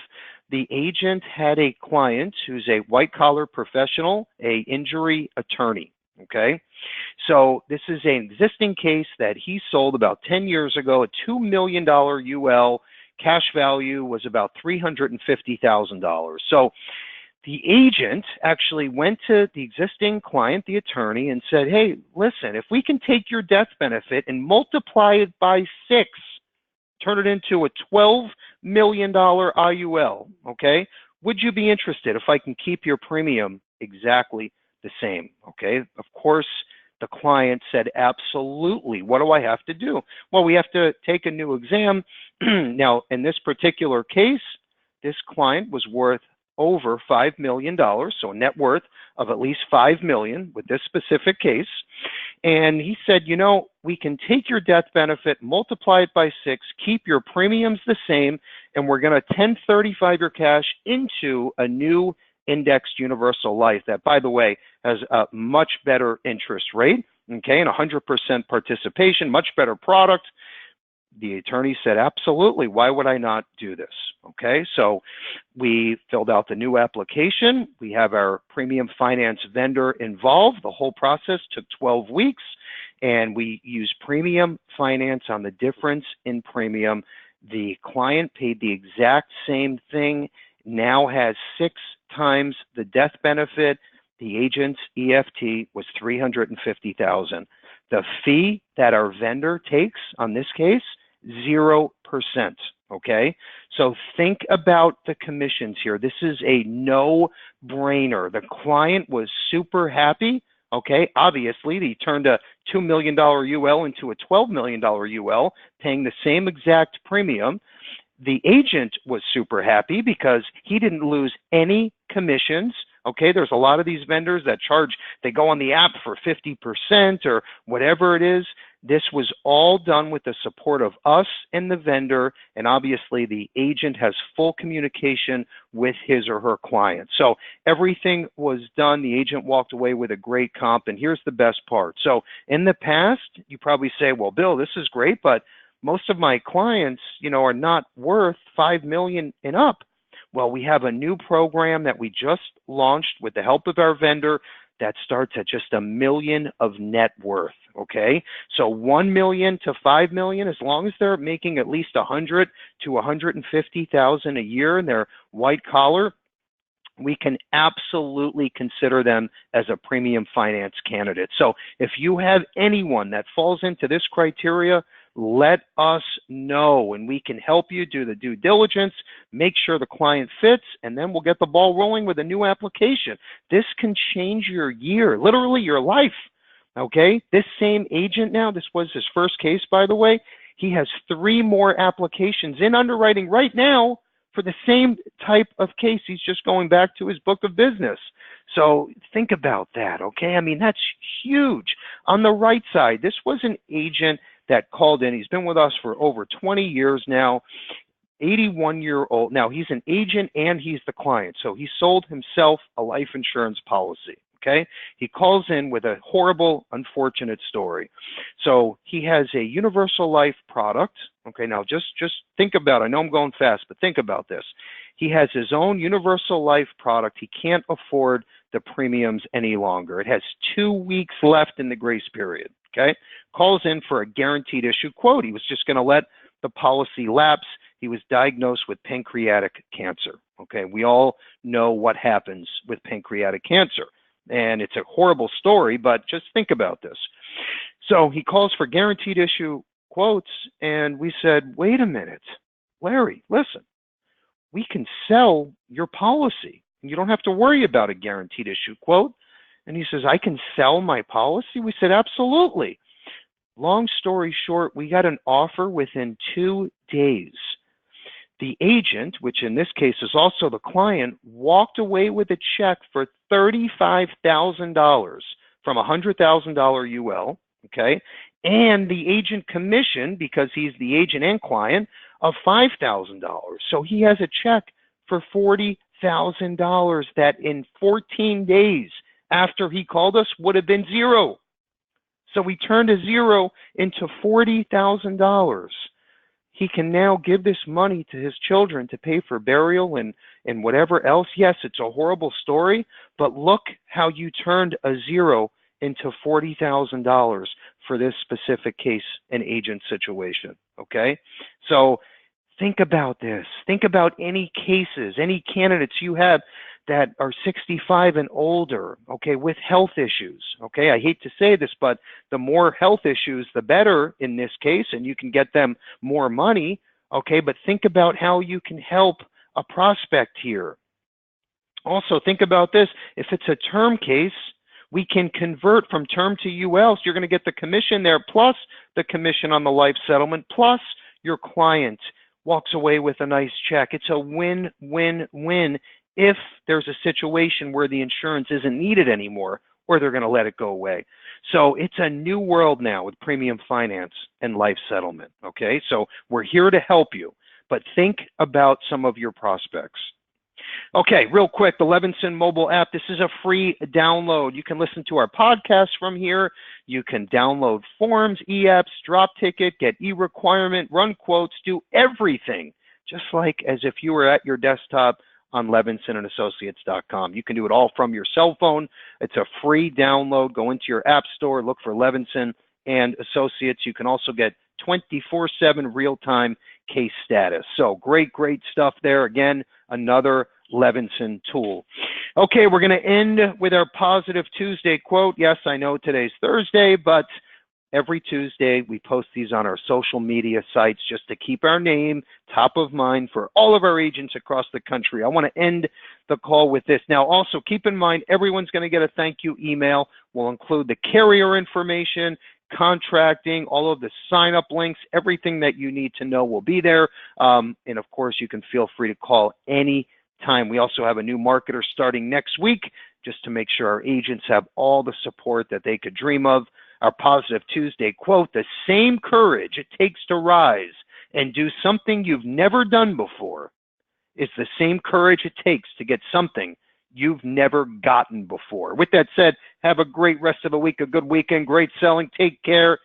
The agent had a client who's a white-collar professional, a injury attorney, okay? So this is an existing case that he sold about 10 years ago, a $2 million UL. Cash value was about $350,000. So the agent actually went to the existing client, the attorney, and said, hey, listen, if we can take your death benefit and multiply it by 6, turn it into a $12 million IUL, okay? Would you be interested if I can keep your premium exactly the same, okay? Of course, the client said, absolutely. What do I have to do? Well, we have to take a new exam. Now, in this particular case, this client was worth over $5 million, so a net worth of at least $5 million with this specific case. And he said, you know, we can take your death benefit, multiply it by 6, keep your premiums the same, and we're going to 1035 your cash into a new indexed universal life that, by the way, has a much better interest rate, okay, and 100% participation, much better product. The attorney said, absolutely, why would I not do this? Okay, so we filled out the new application. We have our premium finance vendor involved. The whole process took 12 weeks, and we used premium finance on the difference in premium. The client paid the exact same thing, now has 6 times the death benefit. The agent's EFT was $350,000. The fee that our vendor takes on this case, 0%, okay? So think about the commissions here. This is a no-brainer. The client was super happy, okay? Obviously, he turned a $2 million UL into a $12 million UL, paying the same exact premium. The agent was super happy because he didn't lose any commissions. Okay, there's a lot of these vendors that charge, they go on the app for 50% or whatever it is. This was all done with the support of us and the vendor, and obviously the agent has full communication with his or her client. So everything was done. The agent walked away with a great comp, and here's the best part. So in the past, you probably say, well, Bill, this is great, but most of my clients, you know, are not worth $5 million and up. Well, we have a new program that we just launched with the help of our vendor that starts at just $1 million of net worth, okay? So $1 million to $5 million, as long as they're making at least $100,000 to $150,000 a year and they're white collar, we can absolutely consider them as a premium finance candidate. So if you have anyone that falls into this criteria, let us know, and we can help you do the due diligence, make sure the client fits, and then we'll get the ball rolling with a new application. This can change your year, literally your life, okay? This same agent now, this was his first case, by the way, he has 3 more applications in underwriting right now for the same type of case. He's just going back to his book of business. So think about that, okay? I mean, that's huge. On the right side, this was an agent that called in. He's been with us for over 20 years now, 81-year-old. Now, he's an agent and he's the client. So he sold himself a life insurance policy, okay? He calls in with a horrible, unfortunate story. So he has a universal life product. Okay, now just think about it. I know I'm going fast, but think about this. He has his own universal life product. He can't afford the premiums any longer. It has 2 weeks left in the grace period, okay? Calls in for a guaranteed issue quote. He was just going to let the policy lapse. He was diagnosed with pancreatic cancer, okay? We all know what happens with pancreatic cancer, and it's a horrible story, but just think about this. So he calls for guaranteed issue quotes, and we said, wait a minute, Larry, listen, we can sell your policy. You don't have to worry about a guaranteed issue quote. And he says, I can sell my policy? We said, absolutely. Long story short, we got an offer within 2 days. The agent, which in this case is also the client, walked away with a check for $35,000 from a $100,000 UL, okay? And the agent commission, because he's the agent and client, of $5,000. So he has a check for $40,000 that in 14 days after he called us would have been zero. So we turned a zero into $40,000. He can now give this money to his children to pay for burial and whatever else. Yes, it's a horrible story, but look how you turned a zero into $40,000 for this specific case and agent situation, okay? So think about this. Think about any cases, any candidates you have that are 65 and older, okay, with health issues, okay? I hate to say this, but the more health issues, the better in this case, and you can get them more money, okay? But think about how you can help a prospect here. Also, think about this. If it's a term case, we can convert from term to UL, so you're going to get the commission there, plus the commission on the life settlement, plus your client walks away with a nice check. It's a win-win-win if there's a situation where the insurance isn't needed anymore, or they're going to let it go away. So it's a new world now with premium finance and life settlement. Okay, so we're here to help you, but think about some of your prospects. Okay, real quick, the Levinson mobile app. This is a free download. You can listen to our podcast from here. You can download forms, e-apps, drop ticket, get e-requirement, run quotes, do everything, just like as if you were at your desktop on levinsonassociates.com. You can do it all from your cell phone. It's a free download. Go into your app store, look for Levinson and Associates. You can also get 24/7 real-time case status. So great stuff there. Again, another Levinson tool. Okay, we're going to end with our Positive Tuesday quote. Yes, I know today's Thursday, but every Tuesday we post these on our social media sites just to keep our name top of mind for all of our agents across the country. I want to end the call with this. Now, also keep in mind, everyone's going to get a thank you email. We'll include the carrier information, contracting, all of the sign-up links, everything that you need to know will be there. And of course, you can feel free to call any time. We also have a new marketer starting next week just to make sure our agents have all the support that they could dream of. Our Positive Tuesday quote, the same courage it takes to rise and do something you've never done before is the same courage it takes to get something you've never gotten before. With that said, have a great rest of the week, a good weekend, great selling. Take care.